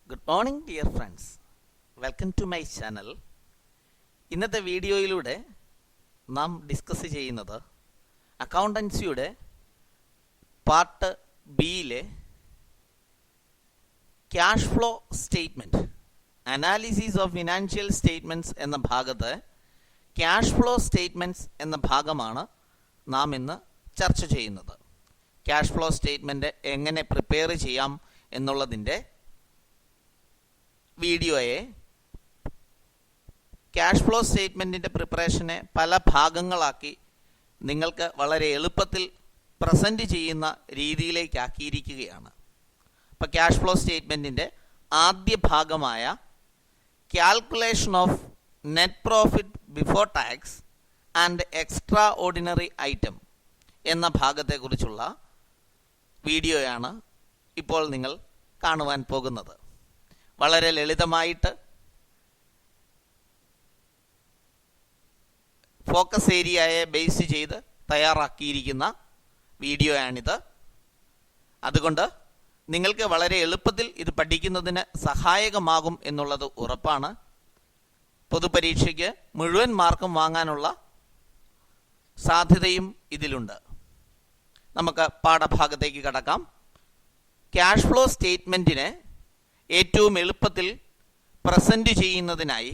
Good morning dear friends, welcome to my channel. ഇന്നത്തെ വീഡിയോയിലൂടെ നാം ഡിസ്കസ് ചെയ്യുന്നത് അക്കൗണ്ടൻസിയുടെ പാർട്ട് ബിയിലെ cash flow statement, analysis of financial statements എന്ന ഭാഗത്ത് ക്യാഷ് ഫ്ലോ സ്റ്റേറ്റ്മെൻറ്റ്സ് എന്ന ഭാഗമാണ് നാം ഇന്ന് ചർച്ച ചെയ്യുന്നത്. ക്യാഷ് ഫ്ലോ സ്റ്റേറ്റ്മെൻറ്റ് എങ്ങനെ പ്രിപ്പയർ ചെയ്യാം എന്നുള്ളതിൻ്റെ വീഡിയോയെ ക്യാഷ് ഫ്ലോ സ്റ്റേറ്റ്മെൻറ്റിൻ്റെ പ്രിപ്പറേഷനെ പല ഭാഗങ്ങളാക്കി നിങ്ങൾക്ക് വളരെ എളുപ്പത്തിൽ പ്രസൻറ്റ് ചെയ്യുന്ന രീതിയിലേക്കാക്കിയിരിക്കുകയാണ്. അപ്പോൾ ക്യാഷ് ഫ്ലോ സ്റ്റേറ്റ്മെൻറ്റിൻ്റെ ആദ്യ ഭാഗമായ calculation of net profit before tax and extraordinary item എന്ന ഭാഗത്തെക്കുറിച്ചുള്ള വീഡിയോയാണ് ഇപ്പോൾ നിങ്ങൾ കാണുവാൻ പോകുന്നത്. വളരെ ലളിതമായിട്ട് ഫോക്കസ് ഏരിയയെ ബേസ് ചെയ്ത് തയ്യാറാക്കിയിരിക്കുന്ന വീഡിയോയാണിത്. അതുകൊണ്ട് നിങ്ങൾക്ക് വളരെ എളുപ്പത്തിൽ ഇത് പഠിക്കുന്നതിന് സഹായകമാകും എന്നുള്ളത് ഉറപ്പാണ്. പൊതുപരീക്ഷയ്ക്ക് മുഴുവൻ മാർക്കും വാങ്ങാനുള്ള സാധ്യതയും ഇതിലുണ്ട്. നമുക്ക് പാഠഭാഗത്തേക്ക് കടക്കാം. ക്യാഷ് ഫ്ലോ സ്റ്റേറ്റ്മെൻറ്റിനെ ഏറ്റവും എളുപ്പത്തിൽ പ്രസൻറ്റ് ചെയ്യുന്നതിനായി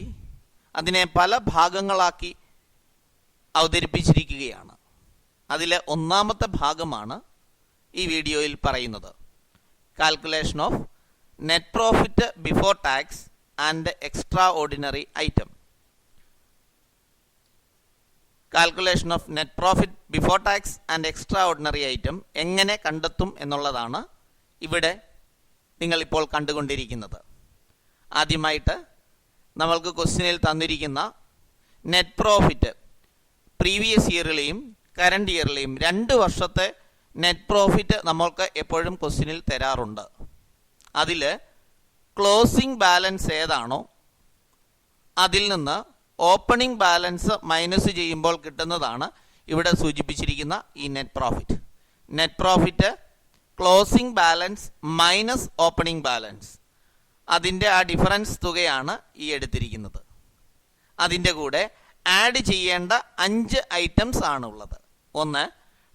അതിനെ പല ഭാഗങ്ങളാക്കി അവതരിപ്പിച്ചിരിക്കുകയാണ്. അതിലെ ഒന്നാമത്തെ ഭാഗമാണ് ഈ വീഡിയോയിൽ പറയുന്നത്. Calculation of net profit before tax and extraordinary item. Calculation of net profit before tax and extraordinary item എങ്ങനെ കണ്ടെത്തും എന്നുള്ളതാണ് ഇവിടെ നിങ്ങളിപ്പോൾ കണ്ടുകൊണ്ടിരിക്കുന്നത്. ആദ്യമായിട്ട് നമ്മൾക്ക് ക്വസ്റ്റ്യനിൽ തന്നിരിക്കുന്ന നെറ്റ് പ്രോഫിറ്റ് പ്രീവിയസ് ഇയറിലെയും കറണ്ട് ഇയറിലെയും 2 വർഷത്തെ നെറ്റ് പ്രോഫിറ്റ് നമ്മൾക്ക് എപ്പോഴും ക്വസ്റ്റ്യനിൽ തരാറുണ്ട്. അതിൽ ക്ലോസിംഗ് ബാലൻസ് ഏതാണോ അതിൽ നിന്ന് ഓപ്പണിംഗ് ബാലൻസ് മൈനസ് ചെയ്യുമ്പോൾ കിട്ടുന്നതാണ് ഇവിടെ സൂചിപ്പിച്ചിരിക്കുന്ന ഈ net profit. Net profit closing balance minus opening balance, അതിൻ്റെ ആ ഡിഫറൻസ് തുകയാണ് ഈ എടുത്തിരിക്കുന്നത്. അതിൻ്റെ കൂടെ ആഡ് ചെയ്യേണ്ട 5 ഐറ്റംസ് ആണുള്ളത്. ഒന്ന്,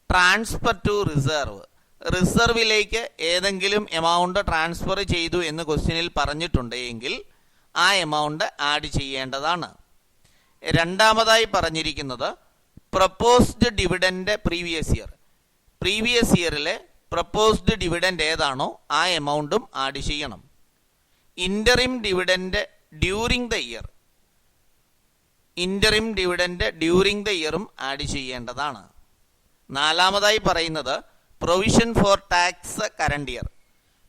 ട്രാൻസ്ഫർ ടു റിസർവ്. റിസർവിലേക്ക് ഏതെങ്കിലും എമൗണ്ട് ട്രാൻസ്ഫർ ചെയ്തു എന്ന് ക്വസ്റ്റ്യനിൽ പറഞ്ഞിട്ടുണ്ടെങ്കിൽ ആ എമൗണ്ട് ആഡ് ചെയ്യേണ്ടതാണ്. രണ്ടാമതായി പറഞ്ഞിരിക്കുന്നത് proposed dividend previous year. Previous ഇയറിലെ പ്രപ്പോസ്ഡ് ഡിവിഡൻഡ് ഏതാണോ ആ എമൗണ്ടും ആഡ് ചെയ്യണം. Interim dividend during the year, interim dividend during the ഇയറും ആഡ് ചെയ്യേണ്ടതാണ്. നാലാമതായി പറയുന്നത് provision for tax current year.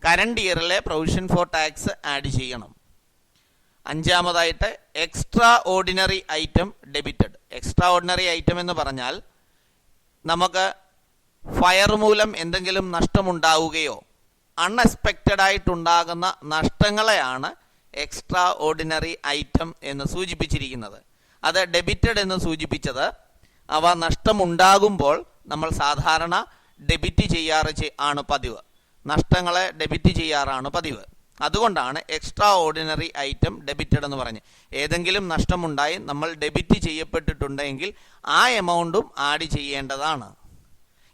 Current ഇയറിലെ പ്രൊവിഷൻ ഫോർ ടാക്സ് ആഡ് ചെയ്യണം. അഞ്ചാമതായിട്ട് extraordinary item debited. Extraordinary item എന്ന് പറഞ്ഞാൽ നമുക്ക് ഫയർ മൂലം എന്തെങ്കിലും നഷ്ടമുണ്ടാവുകയോ അൺഎക്സ്പെക്റ്റഡ് ആയിട്ടുണ്ടാകുന്ന നഷ്ടങ്ങളെയാണ് എക്സ്ട്രാ ഓർഡിനറി ഐറ്റം എന്ന് സൂചിപ്പിച്ചിരിക്കുന്നത്. അത് ഡെബിറ്റഡ് എന്ന് സൂചിപ്പിച്ചത് അവ നഷ്ടമുണ്ടാകുമ്പോൾ നമ്മൾ സാധാരണ ഡെബിറ്റ് ആണ് പതിവ്. നഷ്ടങ്ങളെ ഡെബിറ്റ് ചെയ്യാറാണ് പതിവ്. അതുകൊണ്ടാണ് എക്സ്ട്രാ ഓർഡിനറി ഐറ്റം ഡെബിറ്റഡ് എന്ന് പറഞ്ഞ്. ഏതെങ്കിലും നഷ്ടമുണ്ടായി നമ്മൾ ഡെബിറ്റ് ചെയ്യപ്പെട്ടിട്ടുണ്ടെങ്കിൽ ആ എമൗണ്ടും ആഡ് ചെയ്യേണ്ടതാണ്.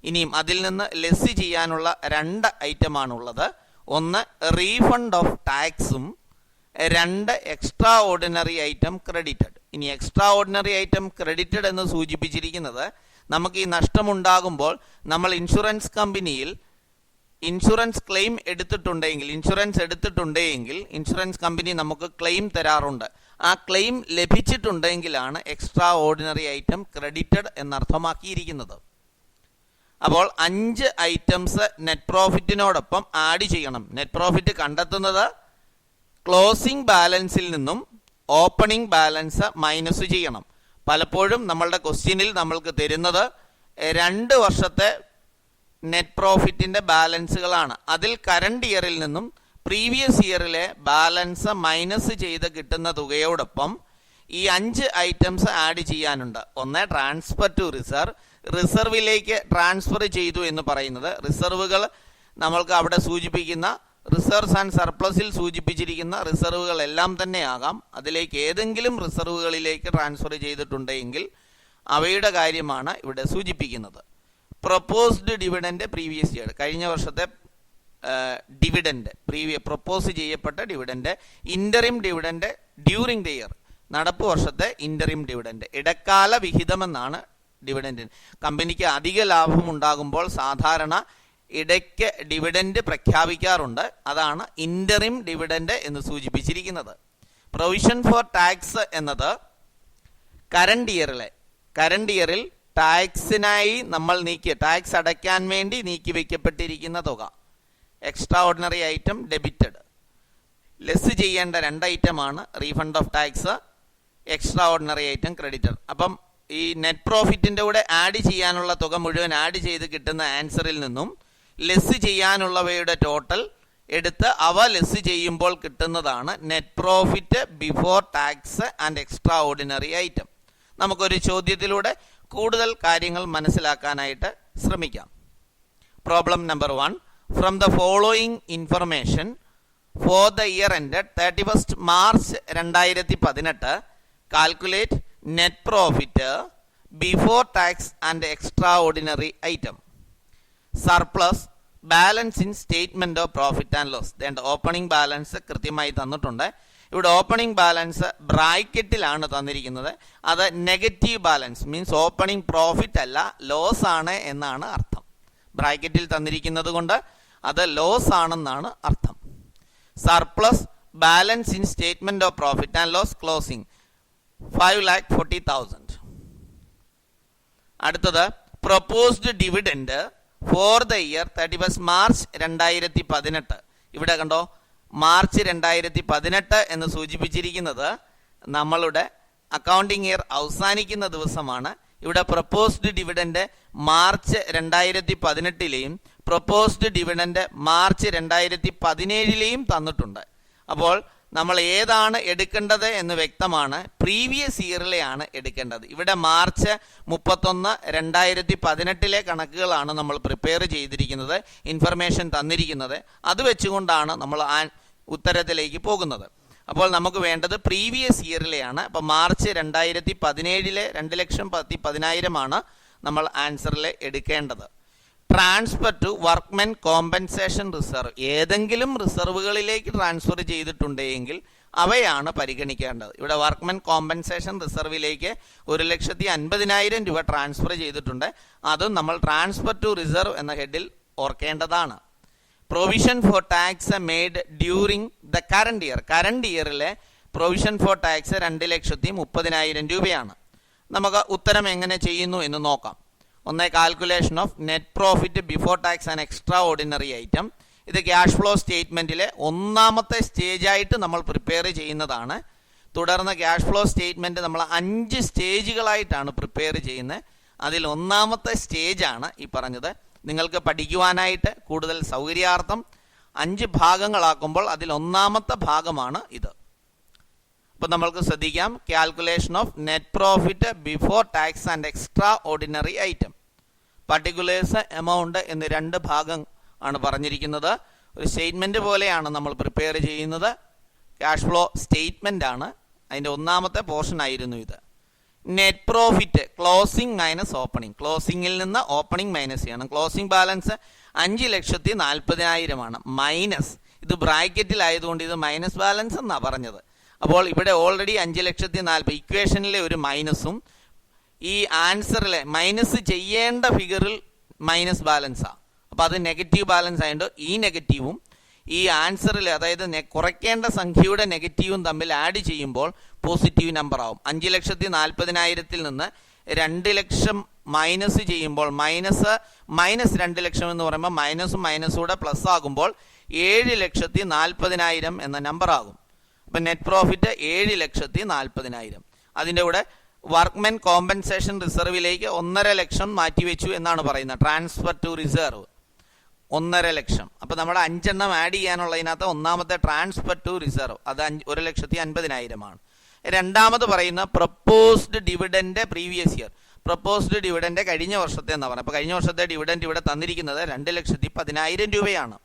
ഇനിയും അതിൽ നിന്ന് ലെസ് ചെയ്യാനുള്ള 2 ഐറ്റമാണുള്ളത്. ഒന്ന്, റീഫണ്ട് ഓഫ് ടാക്സും 2 എക്സ്ട്രാ ഓർഡിനറി ഐറ്റം ക്രെഡിറ്റഡ്. ഇനി എക്സ്ട്രാ ഓർഡിനറി ഐറ്റം ക്രെഡിറ്റഡ് എന്ന് സൂചിപ്പിച്ചിരിക്കുന്നത് നമുക്ക് ഈ നഷ്ടമുണ്ടാകുമ്പോൾ നമ്മൾ ഇൻഷുറൻസ് കമ്പനിയിൽ ഇൻഷുറൻസ് ക്ലെയിം എടുത്തിട്ടുണ്ടെങ്കിൽ ഇൻഷുറൻസ് കമ്പനി നമുക്ക് ക്ലെയിം തരാറുണ്ട്. ആ ക്ലെയിം ലഭിച്ചിട്ടുണ്ടെങ്കിലാണ് എക്സ്ട്രാ ഓർഡിനറി ഐറ്റം ക്രെഡിറ്റഡ് എന്നർത്ഥമാക്കിയിരിക്കുന്നത്. അപ്പോൾ 5 ഐറ്റംസ് നെറ്റ് പ്രോഫിറ്റിനോടൊപ്പം ആഡ് ചെയ്യണം. നെറ്റ് പ്രോഫിറ്റ് കണ്ടെത്തുന്നത് ക്ലോസിംഗ് ബാലൻസിൽ നിന്നും ഓപ്പണിംഗ് ബാലൻസ് മൈനസ് ചെയ്യണം. പലപ്പോഴും നമ്മളുടെ ക്വസ്റ്റ്യനിൽ നമ്മൾക്ക് തരുന്നത് 2 വർഷത്തെ നെറ്റ് പ്രോഫിറ്റിൻ്റെ ബാലൻസുകളാണ്. അതിൽ കറണ്ട് ഇയറിൽ നിന്നും പ്രീവിയസ് ഇയറിലെ ബാലൻസ് മൈനസ് ചെയ്ത് കിട്ടുന്ന തുകയോടൊപ്പം ഈ 5 ഐറ്റംസ് ആഡ് ചെയ്യാനുണ്ട്. ഒന്ന്, ട്രാൻസ്ഫർ ടു റിസർവ്. റിസർവിലേക്ക് ട്രാൻസ്ഫർ ചെയ്തു എന്ന് പറയുന്നത് റിസർവുകൾ നമ്മൾക്ക് അവിടെ സൂചിപ്പിക്കുന്ന റിസർവ്സ് ആൻഡ് സർപ്ലസിൽ സൂചിപ്പിച്ചിരിക്കുന്ന റിസർവുകളെല്ലാം തന്നെ ആകാം. അതിലേക്ക് ഏതെങ്കിലും റിസർവുകളിലേക്ക് ട്രാൻസ്ഫർ ചെയ്തിട്ടുണ്ടെങ്കിൽ അവയുടെ കാര്യമാണ് ഇവിടെ സൂചിപ്പിക്കുന്നത്. പ്രൊപ്പോസ്ഡ് ഡിവിഡൻഡ് പ്രീവിയസ് ഇയർ, കഴിഞ്ഞ വർഷത്തെ ഡിവിഡൻഡ്, പ്രൊപ്പോസ് ചെയ്യപ്പെട്ട dividend. Interim dividend during the year, നടപ്പ് വർഷത്തെ ഇൻ്ററിം ഡിവിഡൻഡ്. ഇടക്കാല വിഹിതമെന്നാണ് ഡിവിഡൻഡ്. കമ്പനിക്ക് അധിക ലാഭം ഉണ്ടാകുമ്പോൾ സാധാരണ ഇടയ്ക്ക് ഡിവിഡൻഡ് പ്രഖ്യാപിക്കാറുണ്ട്. അതാണ് ഇൻ്ററിം ഡിവിഡൻഡ് എന്ന് സൂചിപ്പിച്ചിരിക്കുന്നത്. പ്രൊവിഷൻ ഫോർ ടാക്സ് എന്നത് കറണ്ട് ഇയറിൽ ടാക്സിനായി നമ്മൾ ടാക്സ് അടയ്ക്കാൻ വേണ്ടി നീക്കി വയ്ക്കപ്പെട്ടിരിക്കുന്ന തുക. Extra ordinary item debited. Less ചെയ്യേണ്ട 2 ഐറ്റമാണ് refund of tax, extra ordinary item creditor. അപ്പം ഈ നെറ്റ് പ്രോഫിറ്റിൻ്റെ കൂടെ ആഡ് ചെയ്യാനുള്ള തുക മുഴുവൻ ആഡ് ചെയ്ത് കിട്ടുന്ന ആൻസറിൽ നിന്നും ലെസ് ചെയ്യാനുള്ളവയുടെ ടോട്ടൽ എടുത്ത് അവ ലെസ് ചെയ്യുമ്പോൾ കിട്ടുന്നതാണ് net profit before tax and extraordinary item. നമുക്കൊരു ചോദ്യത്തിലൂടെ കൂടുതൽ കാര്യങ്ങൾ മനസ്സിലാക്കാനായിട്ട് ശ്രമിക്കാം. Problem number 1. From the following information for the year ended 31 March 2018 calculate net profit before tax and extraordinary item. Surplus balance in statement of profit and loss. വേണ്ട opening balance കൃത്യമായി തന്നിട്ടുണ്ട്. ഇവിടെ ഓപ്പണിംഗ് ബാലൻസ് ബ്രാക്കറ്റിലാണ് തന്നിരിക്കുന്നത്. അത് negative balance means opening profit അല്ല, loss ആണ് എന്നാണ് അർത്ഥം. ബ്രാക്കറ്റിൽ തന്നിരിക്കുന്നത് കൊണ്ട് അത് ലോസ് ആണെന്നാണ് അർത്ഥം. Surplus balance in statement of profit and loss closing 5,40,000. അടുത്തത് proposed dividend for the year 31 March 2018. ഇവിടെ കണ്ടോ, മാർച്ച് 2018 എന്ന് സൂചിപ്പിച്ചിരിക്കുന്നത് നമ്മളുടെ അക്കൗണ്ടിങ് ഇയർ അവസാനിക്കുന്ന ദിവസമാണ്. ഇവിടെ പ്രൊപ്പോസ്ഡ് ഡിവിഡൻഡ് മാർച്ച് 2018ലെയും പ്രൊപ്പോസ്ഡ് ഡിവിഡൻഡ് മാർച്ച് 2017ലെയും തന്നിട്ടുണ്ട്. അപ്പോൾ നമ്മൾ ഏതാണ് എടുക്കേണ്ടത് എന്ന് വ്യക്തമാണ്. പ്രീവിയസ് ഇയറിലെയാണ് എടുക്കേണ്ടത്. ഇവിടെ മാർച്ച് 31, 2018 കണക്കുകളാണ് നമ്മൾ പ്രിപ്പയർ ചെയ്തിരിക്കുന്നത്, ഇൻഫർമേഷൻ തന്നിരിക്കുന്നത്. അത് വെച്ചുകൊണ്ടാണ് നമ്മൾ ഉത്തരത്തിലേക്ക് പോകുന്നത്. അപ്പോൾ നമുക്ക് വേണ്ടത് പ്രീവിയസ് ഇയറിലെയാണ്. അപ്പോൾ മാർച്ച് 2017 2,10,10,000 നമ്മൾ ആൻസറിൽ എടുക്കേണ്ടത്. Transfer to workmen compensation reserve, ഏതെങ്കിലും റിസർവുകളിലേക്ക് ട്രാൻസ്ഫർ ചെയ്തിട്ടുണ്ടെങ്കിൽ അവയാണ് പരിഗണിക്കേണ്ടത്. ഇവിടെ വർക്ക്മെൻ കോമ്പൻസേഷൻ റിസർവിലേക്ക് 1,50,000 രൂപ ട്രാൻസ്ഫർ ചെയ്തിട്ടുണ്ട്. അതും നമ്മൾ ട്രാൻസ്ഫർ ടു റിസർവ് എന്ന ഹെഡിൽ ഓർക്കേണ്ടതാണ്. Provision for tax made during the current year, current ഇയറിലെ പ്രൊവിഷൻ ഫോർ ടാക്സ് 2,30,000 രൂപയാണ്. നമുക്ക് ഉത്തരം എങ്ങനെ ചെയ്യുന്നു എന്ന് നോക്കാം. ഒന്ന്, calculation of net profit before tax and extraordinary item. ഇത് ക്യാഷ് ഫ്ലോ സ്റ്റേറ്റ്മെൻറ്റിലെ ഒന്നാമത്തെ സ്റ്റേജായിട്ട് നമ്മൾ പ്രിപ്പയർ ചെയ്യുന്നതാണ്. തുടർന്ന് ക്യാഷ് ഫ്ലോ സ്റ്റേറ്റ്മെൻറ്റ് നമ്മൾ 5 സ്റ്റേജുകളായിട്ടാണ് പ്രിപ്പയർ ചെയ്യുന്നത്. അതിൽ ഒന്നാമത്തെ സ്റ്റേജാണ് ഈ പറഞ്ഞത്. നിങ്ങൾക്ക് പഠിക്കുവാനായിട്ട് കൂടുതൽ സൗകര്യാർത്ഥം 5 ഭാഗങ്ങളാക്കുമ്പോൾ അതിൽ ഒന്നാമത്തെ ഭാഗമാണ് ഇത്. അപ്പോൾ നമ്മൾക്ക് ശ്രദ്ധിക്കാം, calculation of net profit before tax and extraordinary item. Particulars, amount എന്ന് 2 ഭാഗം ആണ് പറഞ്ഞിരിക്കുന്നത്. ഒരു സ്റ്റേറ്റ്മെൻറ്റ് പോലെയാണ് നമ്മൾ പ്രിപ്പയർ ചെയ്യുന്നത്. ക്യാഷ് ഫ്ലോ സ്റ്റേറ്റ്മെൻ്റ് ആണ്, അതിൻ്റെ ഒന്നാമത്തെ പോർഷൻ ആയിരുന്നു ഇത്. Net profit closing minus opening, ക്ലോസിംഗിൽ നിന്ന് ഓപ്പണിംഗ് മൈനസ് ചെയ്യണം. ക്ലോസിംഗ് ബാലൻസ് 5,40,000 മൈനസ്, ഇത് ബ്രാക്കറ്റിലായതുകൊണ്ട് ഇത് മൈനസ് ബാലൻസ് എന്നാണ് പറഞ്ഞത്. അപ്പോൾ ഇവിടെ ഓൾറെഡി 5,40,000 ഇക്വേഷനിലെ ഒരു മൈനസും ഈ ആൻസറിലെ മൈനസ് ചെയ്യേണ്ട ഫിഗറിൽ മൈനസ് ബാലൻസാണ്. അപ്പോൾ അത് നെഗറ്റീവ് ബാലൻസ് ആയതുകൊണ്ട് ഈ നെഗറ്റീവും ഈ ആൻസറിൽ, അതായത് കുറയ്ക്കേണ്ട സംഖ്യയുടെ നെഗറ്റീവും തമ്മിൽ ആഡ് ചെയ്യുമ്പോൾ പോസിറ്റീവ് നമ്പർ ആവും. 5,40,000 നിന്ന് 2 ലക്ഷം മൈനസ് ചെയ്യുമ്പോൾ മൈനസ് 2 ലക്ഷം എന്ന് പറയുമ്പോൾ മൈനസും മൈനസൂടെ പ്ലസ് ആകുമ്പോൾ 7,40,000 എന്ന നമ്പർ ആകും. അപ്പം നെറ്റ് പ്രോഫിറ്റ് 7,40,000. അതിൻ്റെ കൂടെ വർക്ക്മെൻ കോമ്പൻസേഷൻ റിസർവിലേക്ക് 1.5 ലക്ഷം മാറ്റിവെച്ചു എന്നാണ് പറയുന്നത്. ട്രാൻസ്ഫർ ടു റിസർവ് 1.5 ലക്ഷം. അപ്പോൾ നമ്മുടെ 5 എണ്ണം ആഡ് ചെയ്യാനുള്ളതിനകത്ത് ഒന്നാമത്തെ ട്രാൻസ്ഫർ ടു റിസർവ് അത് 1,50,000 ആണ്. രണ്ടാമത് പറയുന്ന proposed dividend previous year, proposed dividend കഴിഞ്ഞ വർഷത്തെ എന്നാണ് പറയുന്നത്. അപ്പോൾ കഴിഞ്ഞ വർഷത്തെ ഡിവിഡൻഡ് ഇവിടെ തന്നിരിക്കുന്നത് 2,10,000 രൂപയാണ്.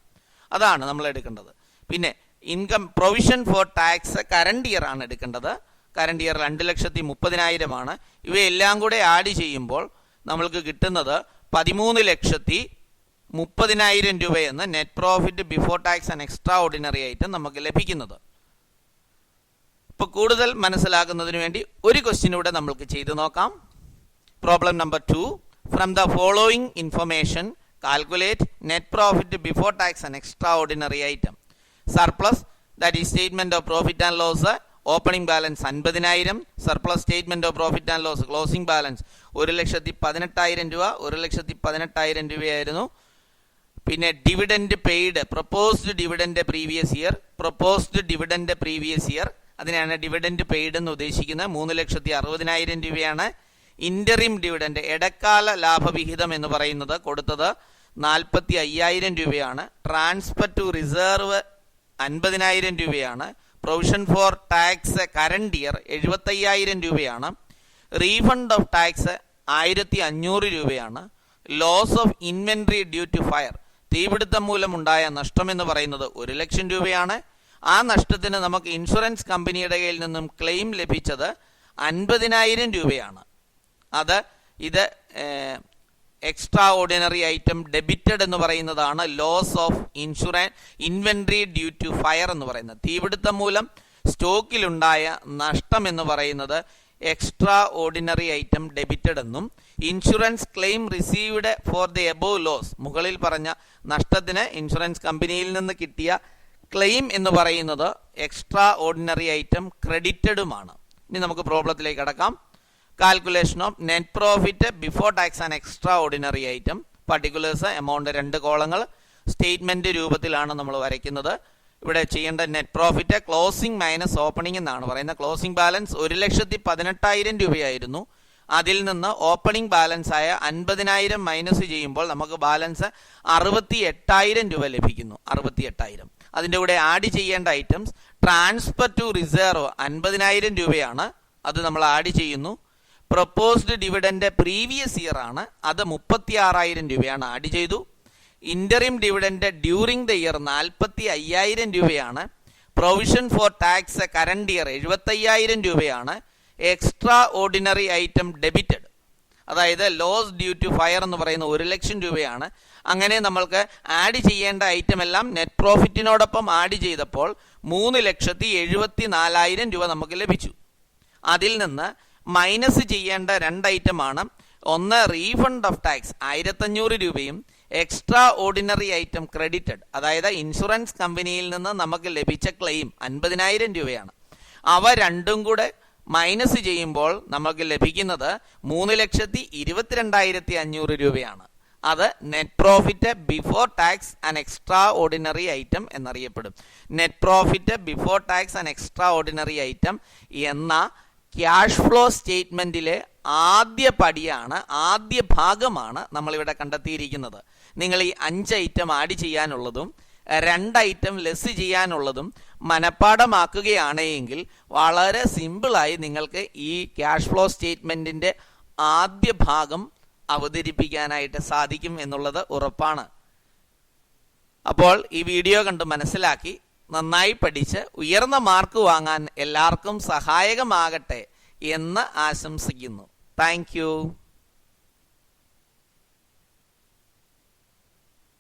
അതാണ് നമ്മൾ എടുക്കേണ്ടത്. പിന്നെ income provision for tax current year ആണ് എടുക്കേണ്ടത്. കറണ്ട് ഇയർ 2,30,000 ഇവയെല്ലാം കൂടെ ആഡ് ചെയ്യുമ്പോൾ നമ്മൾക്ക് കിട്ടുന്നത് 13,30,000 രൂപയെന്ന് net profit before tax and extraordinary ആയിട്ട് നമുക്ക് ലഭിക്കുന്നത്. ഇപ്പോൾ കൂടുതൽ മനസ്സിലാക്കുന്നതിന് വേണ്ടി ഒരു ക്വസ്റ്റ്യൻ ഇവിടെ നമ്മൾക്ക് ചെയ്തു നോക്കാം. Problem number 2. From the following information calculate net profit before tax and extraordinary item. Surplus, that is statement of profit and loss, opening balance 50,000, surplus statement of profit and loss closing balance 1,18,000 രൂപ. 1,18,000 രൂപയായിരുന്നു. പിന്നെ dividend paid, proposed dividend previous year, അതിനാണ് dividend paid എന്ന് ഉദ്ദേശിക്കുന്നത്. 3,60,000 രൂപയാണ്. Interim dividend, ഇടക്കാല ലാഭവിഹിതം എന്ന് പറയുന്നത് കൊടുത്തത് 45,000 രൂപയാണ്. ട്രാൻസ്ഫർ ടു റിസർവ് 50,000 രൂപയാണ്. Provision for tax current year 75,000 രൂപയാണ്. റീഫണ്ട് ഓഫ് ടാക്സ് 1,500 രൂപയാണ്. Loss of inventory due to fire, തീപിടുത്തം മൂലമുണ്ടായ നഷ്ടം എന്ന് പറയുന്നത് 1,00,000 രൂപയാണ്. ആ നഷ്ടത്തിന് നമുക്ക് ഇൻഷുറൻസ് കമ്പനിയുടെ കയ്യിൽ നിന്നും ക്ലെയിം ലഭിച്ചത് 50,000 രൂപയാണ്. ഇത് എക്സ്ട്രാ ഓർഡിനറി ഐറ്റം ഡെബിറ്റഡ് എന്ന് പറയുന്നതാണ്. Loss of inventory due to fire എന്ന് പറയുന്നത്, തീപിടുത്തം മൂലം സ്റ്റോക്കിലുണ്ടായ നഷ്ടം എന്ന് പറയുന്നത് എക്സ്ട്രാ ഓർഡിനറി ഐറ്റം ഡെബിറ്റഡ് എന്നും, insurance claim received for the above loss, മുകളിൽ പറഞ്ഞ നഷ്ടത്തിന് ഇൻഷുറൻസ് കമ്പനിയിൽ നിന്ന് കിട്ടിയ ക്ലെയിം എന്ന് പറയുന്നത് എക്സ്ട്രാ ഓർഡിനറി ഐറ്റം ക്രെഡിറ്റഡുമാണ്. ഇനി നമുക്ക് പ്രോബ്ലത്തിലേക്ക് കടക്കാം. Calculation of net profit before tax and extraordinary item. Particulars, amount 2 കോളങ്ങൾ, സ്റ്റേറ്റ്മെന്റ് രൂപത്തിലാണ് നമ്മൾ വരയ്ക്കുന്നത്. ഇവിടെ ചെയ്യേണ്ട net profit closing minus opening എന്നാണ് പറയുന്നത്. ക്ലോസിംഗ് ബാലൻസ് 1,18,000 രൂപയായിരുന്നു. അതിൽ നിന്ന് ഓപ്പണിംഗ് ബാലൻസ് ആയ 50,000 മൈനസ് ചെയ്യുമ്പോൾ നമുക്ക് ബാലൻസ് 68,000 രൂപ ലഭിക്കുന്നു. 68,000. അതിൻ്റെ കൂടെ ആഡ് ചെയ്യേണ്ട ഐറ്റംസ് ട്രാൻസ്ഫർ ടു റിസർവ് 50,000 രൂപയാണ്. അത് നമ്മൾ ആഡ് ചെയ്യുന്നു. പ്രൊപ്പോസ്ഡ് ഡിവിഡൻഡ് പ്രീവിയസ് ഇയർ ആണ്, അത് 36,000 രൂപയാണ്, ആഡ് ചെയ്തു. Interim dividend during the year 45,000 രൂപയാണ്. Provision for tax current year 75,000 രൂപയാണ്. എക്സ്ട്രാ ഓർഡിനറി ഐറ്റം ഡെബിറ്റഡ്, അതായത് ലോസ് ഡ്യൂ ടു ഫയർ എന്ന് പറയുന്ന 1,00,000 രൂപയാണ്. അങ്ങനെ നമ്മൾക്ക് ആഡ് ചെയ്യേണ്ട ഐറ്റം എല്ലാം നെറ്റ് പ്രോഫിറ്റിനോടൊപ്പം ആഡ് ചെയ്തപ്പോൾ 3,74,000 രൂപ നമുക്ക് ലഭിച്ചു. അതിൽ നിന്ന് മൈനസ് ചെയ്യേണ്ട 2 ഐറ്റമാണ്. ഒന്ന് റീഫണ്ട് ഓഫ് ടാക്സ് 1,500 രൂപയും എക്സ്ട്രാ ഓർഡിനറി ഐറ്റം ക്രെഡിറ്റഡ്, അതായത് ഇൻഷുറൻസ് കമ്പനിയിൽ നിന്ന് നമുക്ക് ലഭിച്ച ക്ലെയിം 50,000 രൂപയാണ്. അവ രണ്ടും കൂടെ മൈനസ് ചെയ്യുമ്പോൾ നമുക്ക് ലഭിക്കുന്നത് 3,22,500 രൂപയാണ്. അത് net profit before tax and extraordinary item എന്നറിയപ്പെടും. Net profit before tax and extraordinary item എന്ന ക്യാഷ് ഫ്ലോ സ്റ്റേറ്റ്മെന്റിലെ ആദ്യ ഭാഗമാണ് നമ്മളിവിടെ കണ്ടെത്തിയിരിക്കുന്നത്. നിങ്ങൾ ഈ 5 ഐറ്റം ആഡ് ചെയ്യാനുള്ളതും 2 ഐറ്റം ലെസ് ചെയ്യാനുള്ളതും മനഃപ്പാഠമാക്കുകയാണെങ്കിൽ വളരെ സിമ്പിളായി നിങ്ങൾക്ക് ഈ ക്യാഷ് ഫ്ലോ സ്റ്റേറ്റ്മെന്റിന്റെ ആദ്യ ഭാഗം അവതരിപ്പിക്കാനായിട്ട് സാധിക്കും എന്നുള്ളത് ഉറപ്പാണ്. അപ്പോൾ ഈ വീഡിയോ കണ്ട് മനസ്സിലാക്കി നന്നായി പഠിച്ച് ഉയർന്ന മാർക്ക് വാങ്ങാൻ എല്ലാവർക്കും സഹായകമാകട്ടെ എന്ന് ആശംസിക്കുന്നു. Thank you.